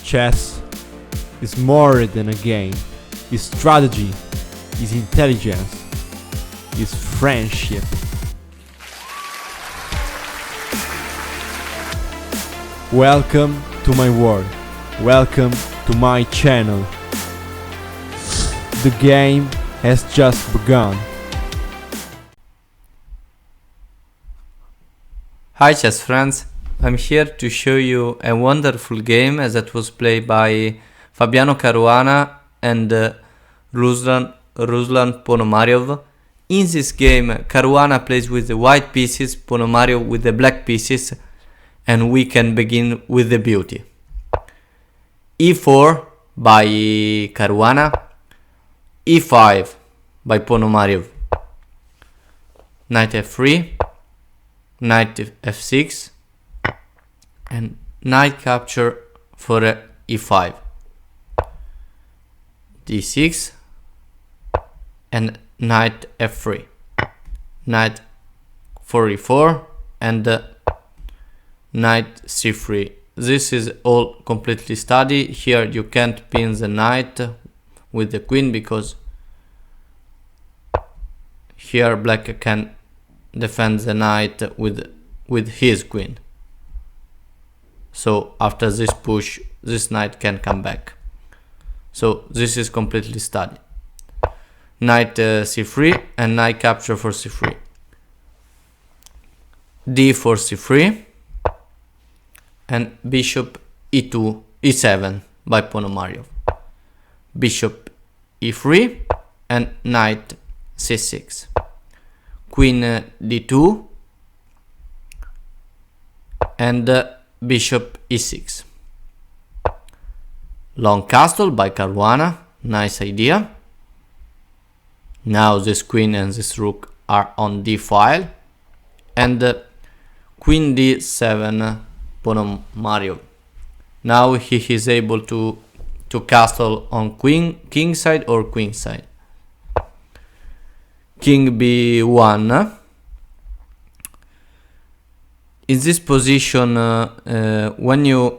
Chess is more than a game. It's strategy, it's intelligence, it's friendship. Welcome to my world. Welcome to my channel. The game has just begun. Hi chess friends, I'm here to show you a wonderful game that was played by Fabiano Caruana and Ruslan Ponomariov. In this game, Caruana plays with the white pieces, Ponomariov with the black pieces, and we can begin with the beauty. E4 by Caruana, E5 by Ponomariov, Knight F3, Knight F6, and knight capture for E5, D6, and knight F3, knight for E4, and knight C3. This is all completely studied. Here you can't pin the knight with the queen because here black can defend the knight with his queen. So after this push, this knight can come back. So this is completely studied. Knight C3 and knight capture for C3. D for C3 and bishop E2, E7 by Ponomariov. Bishop E3 and knight C6. Queen D2 and bishop E6. Long castle by Caruana, nice idea. Now this queen and this rook are on D file, and queen D7 Ponomariov. Now he is able to castle on king side or queen side. King B1. In this position, when you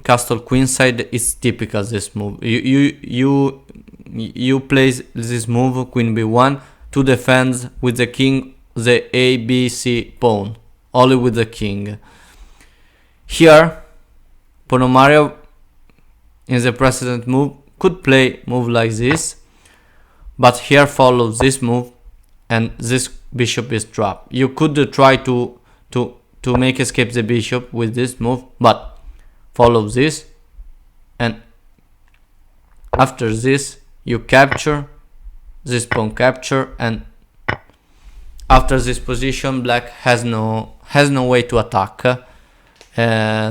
castle queenside, it's typical this move. You place this move, queen b1, to defend with the king the A, B, C pawn, only with the king. Here, Ponomariov in the precedent move could play move like this, but here follows this move, and this bishop is trapped. You could try to make escape the bishop with this move, but follow this, and after this you capture this pawn capture, and after this position black has no way to attack,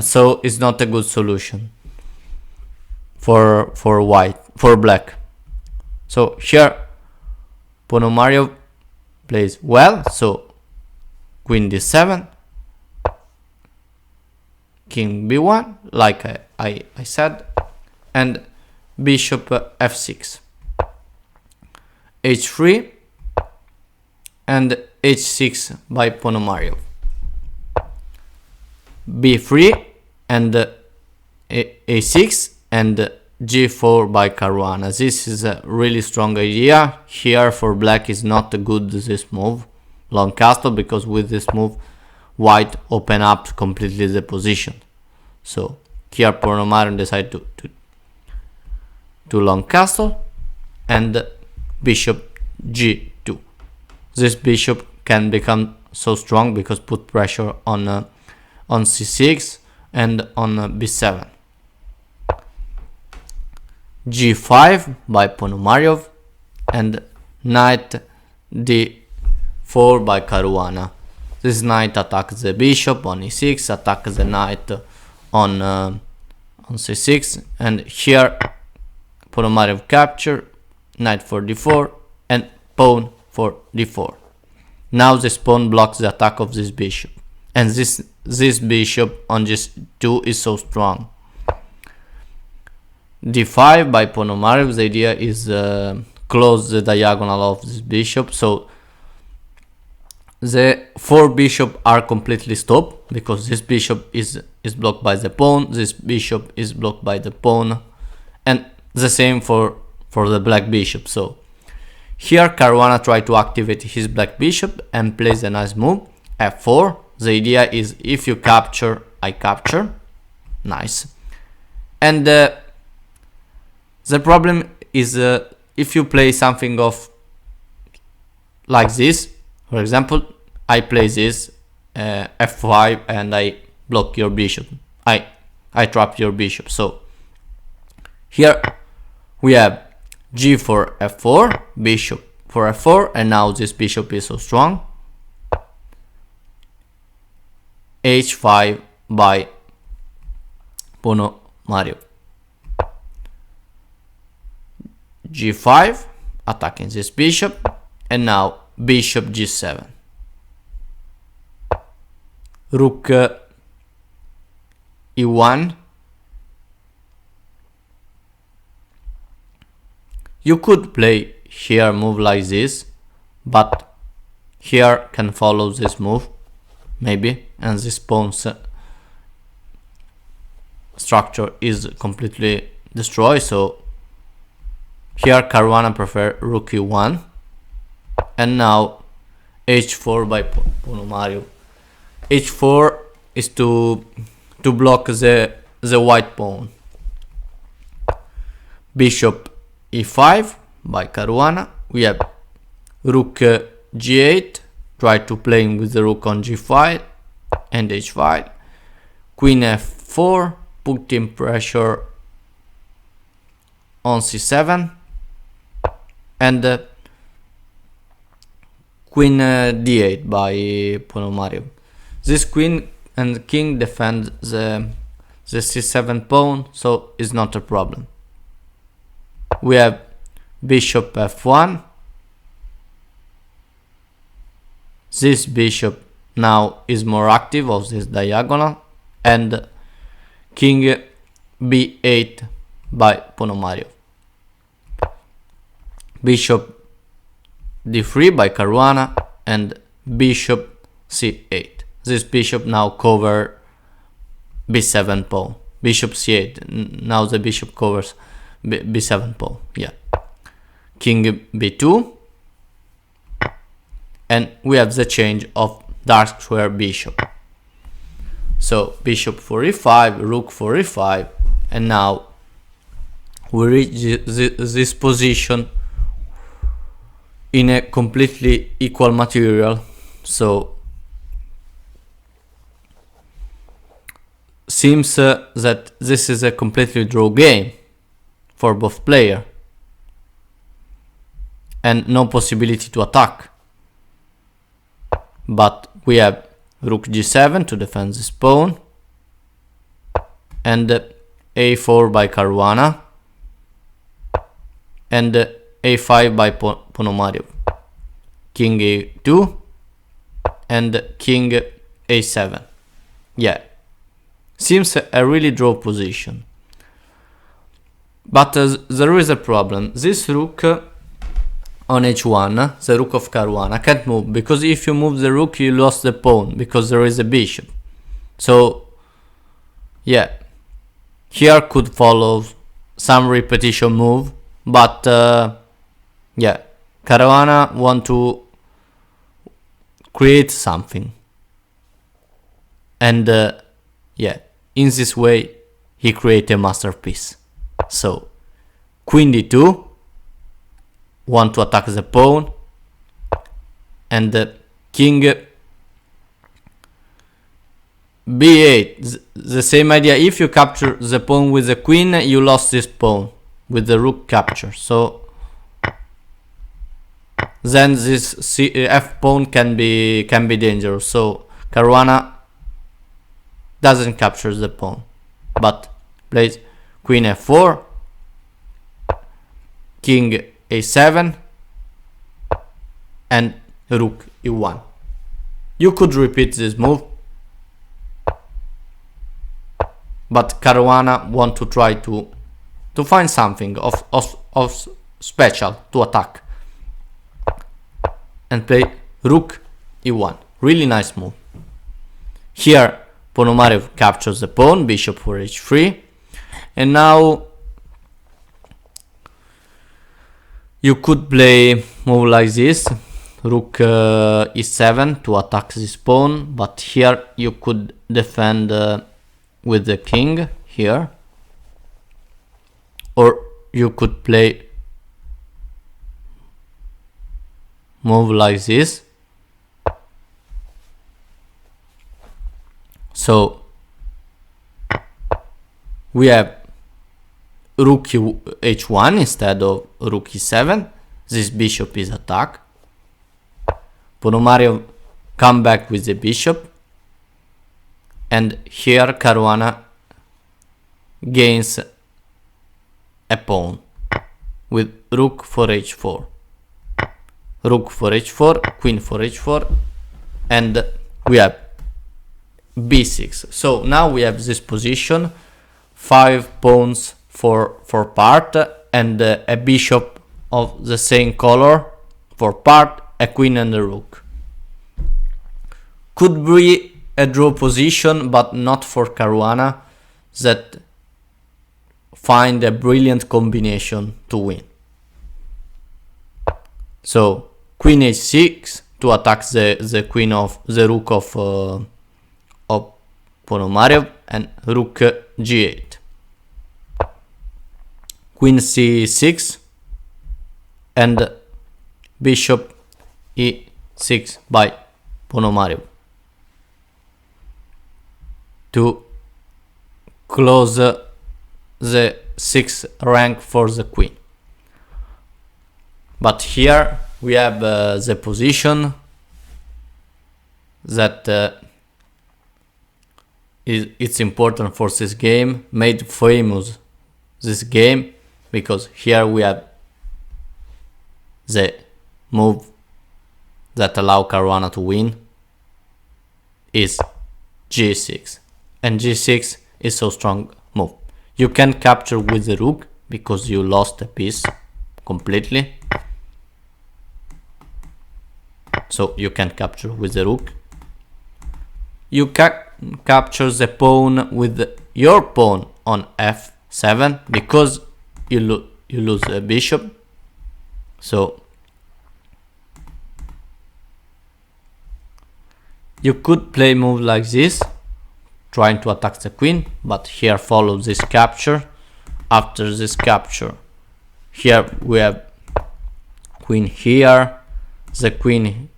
so it's not a good solution for black. So here Ponomariov plays well, so queen d7, king b1 like I said, and bishop f6, h3 and h6 by Ponomariov, b3 and a6 and g4 by Caruana. This is a really strong idea. Here for black is not good this move, long castle, because with this move white open up completely the position. So here Ponomariov decide to long castle and bishop g2. This bishop can become so strong because put pressure on c6 and on b7. g5 by Ponomariov and knight d4 by Caruana. This knight attacks the bishop on e6, attacks the knight on c6, and here Ponomariov capture, knight for d4 and pawn for d4. Now this pawn blocks the attack of this bishop, and this bishop on g2 is so strong. d5 by Ponomariov. The idea is close the diagonal of this bishop, so the 4 bishops are completely stopped because this bishop is blocked by the pawn, this bishop is blocked by the pawn, and the same for the black bishop. So here Caruana tried to activate his black bishop and plays a nice move, f4. The idea is if you capture, I capture. Nice. And the problem is if you play something of like this, for example, I play this f5 and I block your bishop. I trap your bishop. So here we have g for f4, bishop for f4, and now this bishop is so strong. h5 by Ponomariov. g5, attacking this bishop, and now bishop g7. Rook e1. You could play here move like this, but here can follow this move, maybe, and this pawn's structure is completely destroyed. So here Caruana prefer rook e1, and now h4 by Ponomariov. h4 is to block the white pawn. Bishop e5 by Caruana. We have rook g8, try to playing with the rook on g5 and h5. Queen f4, putting pressure on c7, and queen d8 by Ponomariov. This queen and king defend the c7 pawn, so it's not a problem. We have bishop f1. This bishop now is more active of this diagonal, and king b8 by Ponomariov. Bishop d3 by Caruana, and bishop c8. This bishop now cover b7 pawn. Bishop c8. Now the bishop covers b7 pawn. Yeah. King b2. And we have the change of dark square bishop. So bishop for e5, rook for e5, and now we reach this position in a completely equal material. So seems that this is a completely draw game for both players, and no possibility to attack. But we have rook g7 to defend this pawn, and a4 by Caruana, and a5 by Ponomariov. King a2 and king a7. Yeah, seems a really draw position. But there is a problem. This rook on h1, the rook of Caruana, can't move, because if you move the rook you lost the pawn, because there is a bishop. So yeah, here could follow some repetition move, but yeah, Caruana want to create something, and yeah, in this way he create a masterpiece. So queen d2, want to attack the pawn, and the king b8, the same idea. If you capture the pawn with the queen, you lost this pawn with the rook capture. So then this f pawn can be dangerous. So Caruana doesn't capture the pawn, but plays queen f4, king a7, and rook e1. You could repeat this move, but Caruana want to try to find something of special to attack, and play rook e1. Really nice move. Here Ponomariov captures the pawn, bishop for h3, and now you could play move like this, rook e7 to attack this pawn, but here you could defend with the king here, or you could play move like this. So we have rook h1 instead of rook e7. This bishop is attacked. Ponomariov come back with the bishop, and here Caruana gains a pawn with rook for h4. Rook for h4, queen for h4, and we have b6. So now we have this position, 5 pawns for part, and a bishop of the same color for part, a queen and a rook. Could be a draw position, but not for Caruana, that find a brilliant combination to win. So queen h6 to attack the queen of the rook of Ponomariov, and rook g8. Queen c6 and bishop e6 by Ponomariov to close the 6th rank for the queen. But here we have the position that it's important for this game, made famous this game, because here we have the move that allow Caruana to win is g6, and g6 is so strong move. You can capture with the rook because you lost a piece completely, so you can capture with the rook. You capture the pawn with your pawn on f7 because you lose a bishop. So you could play move like this, trying to attack the queen, but here follow this capture. After this capture, here we have queen here, the queen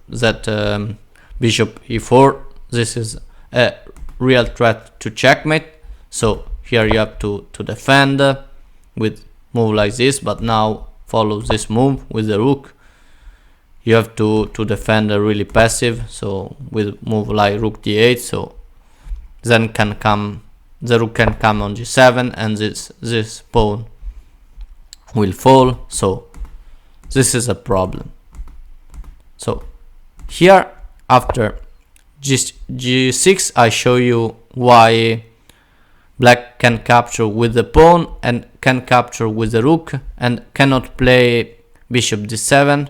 that bishop e4. This is a real threat to checkmate, so here you have to defend with move like this, but now follow this move with the rook. You have to defend really passive, so with move like rook d8, so then the rook can come on g7, and this pawn will fall, so this is a problem. So here after g6 I show you why black can capture with the pawn and can capture with the rook and cannot play bishop d7.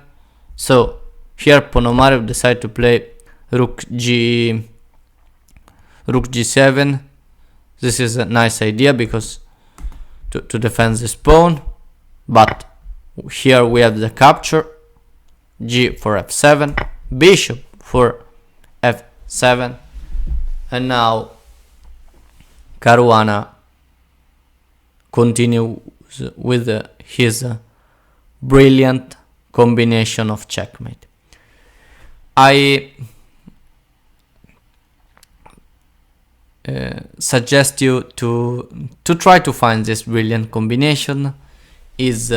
So here Ponomariov decided to play rook g7. This is a nice idea because to defend this pawn, but here we have the capture, g for f7, bishop for f7, and now Caruana continues with his brilliant combination of checkmate. I suggest you to try to find this brilliant combination. Is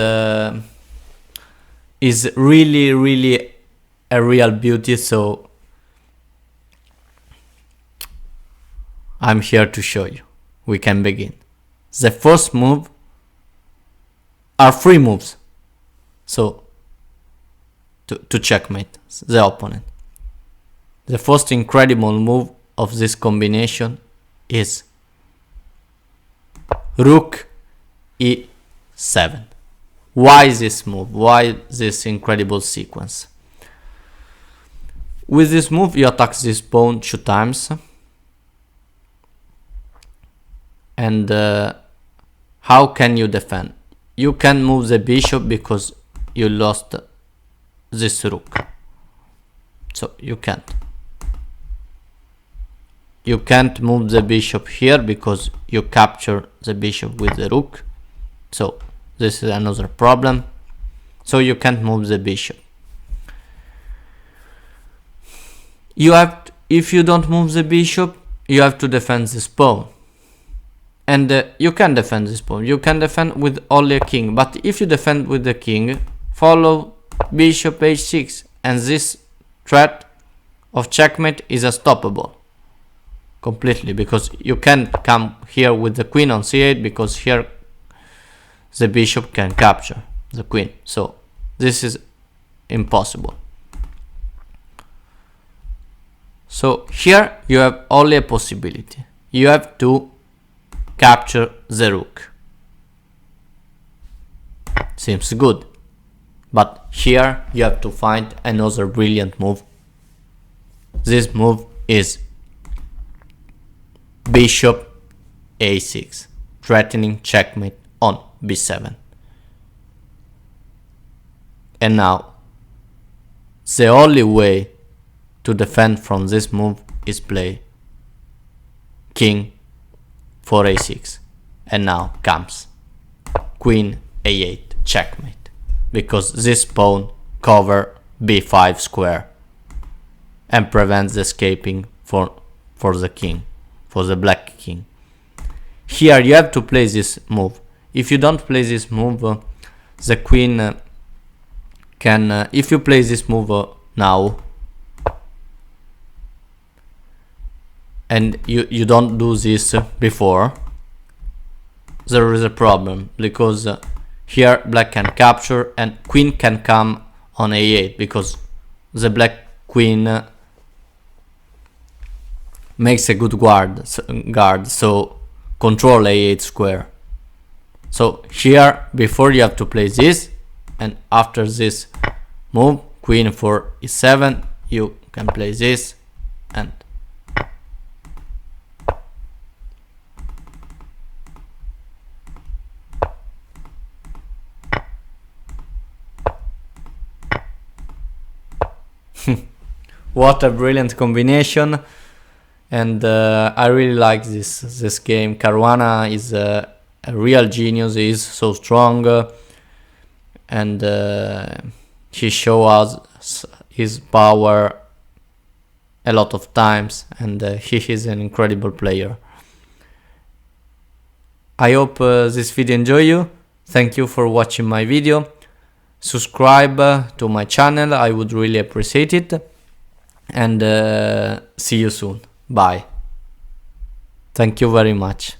really a real beauty, so I'm here to show you. We can begin. The first move are free moves, so to checkmate the opponent. The first incredible move of this combination is rook e7. Why this move? Why this incredible sequence? With this move you attack this pawn 2 times. And how can you defend? You can move the bishop because you lost this rook. So you can't. You can't move the bishop here because you capture the bishop with the rook. So this is another problem. So you can't move the bishop. You have to, if you don't move the bishop, you have to defend this pawn. And you can defend this pawn. You can defend with only a king. But if you defend with the king, follow bishop h6, and this threat of checkmate is unstoppable completely, because you can come here with the queen on c8, because here the bishop can capture the queen. So this is impossible. So here you have only a possibility. You have to capture the rook. Seems good. But here you have to find another brilliant move. This move is bishop a6, threatening checkmate on b7. And now the only way to defend from this move is play king 4a6, and now comes queen a8 checkmate, because this pawn cover b5 square and prevents the escaping for the king, for the black king. Here you have to play this move. If you don't play this move, the queen can, if you play this move now, and you don't do this before, there is a problem, because here black can capture and queen can come on a8, because the black queen makes a good guard, so control a8 square. So here before you have to play this, and after this move queen for e7 you can play this, and what a brilliant combination. And I really like this game. Caruana is a real genius. He is so strong, and he shows us his power a lot of times, and he is an incredible player. I hope this video enjoy you. Thank you for watching my video. Subscribe to my channel, I would really appreciate it, and see you soon. Bye. Thank you very much.